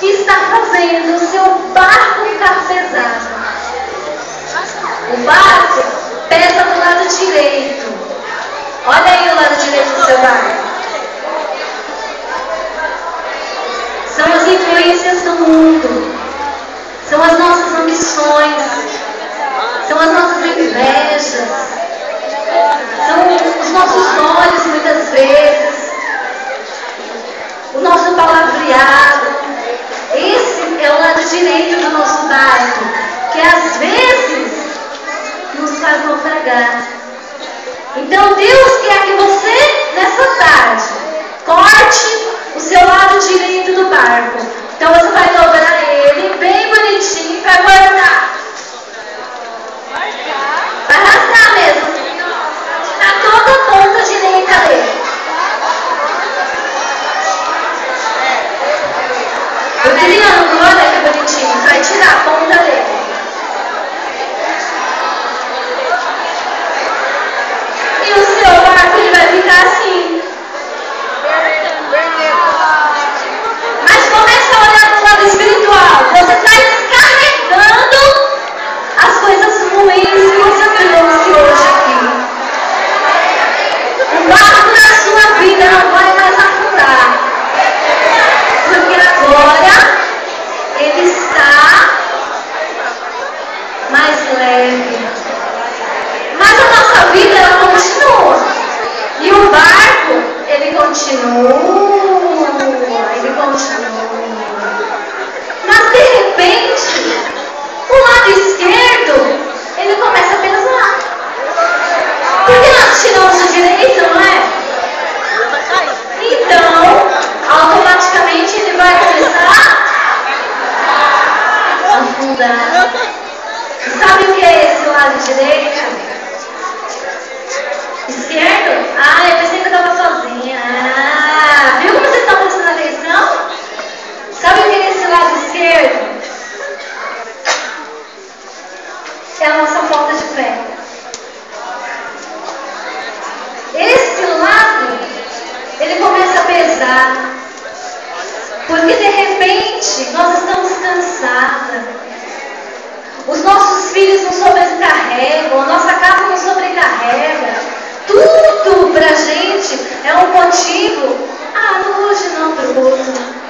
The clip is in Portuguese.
que está fazendo o seu barco ficar pesado. O barco pesa do lado direito. Olha aí o lado direito do seu barco. São as influências do mundo. São as nossas ambições. São as nossas invejas. São os nossos olhos, muitas vezes. O nosso palavreado. Esse é o lado direito do nosso barco, que às vezes nos faz naufragar. Então Deus quer que você, nessa tarde, corte o seu lado direito do barco. Então você vai dobrar ele bem bonitinho para guardar. Vai arrastar mesmo. Na toda a ponta direita dele. O triângulo, olha que bonitinho. Você vai tirar a ponta dele. E o seu barco ele vai ficar assim. Mas começa a olhar para o lado espiritual. Você está descarregando as coisas ruins que você trouxe hoje aqui. O barco da sua vida não vai mais afundar. Porque agora ele está mais leve. Mas a nossa vida ela continua. E o barco, ele continua. Ele continua. Mas de repente, o lado esquerdo, ele começa a pesar. Porque nós tiramos o direito, não é? Então, automaticamente ele vai começar a afundar. Sabe o que é esse lado direito? Esquerdo? Ah, eu pensei que eu estava sozinha. Ah, viu como vocês estão prestando atenção? Sabe o que é esse lado esquerdo? É a nossa falta de fé. Esse lado, ele começa a pesar. Porque de repente, nós estamos cansadas. Os nossos filhos nos sobrecarregam, a nossa casa nos sobrecarrega. Tudo pra gente é um motivo. Ah, não, hoje não, pro outro.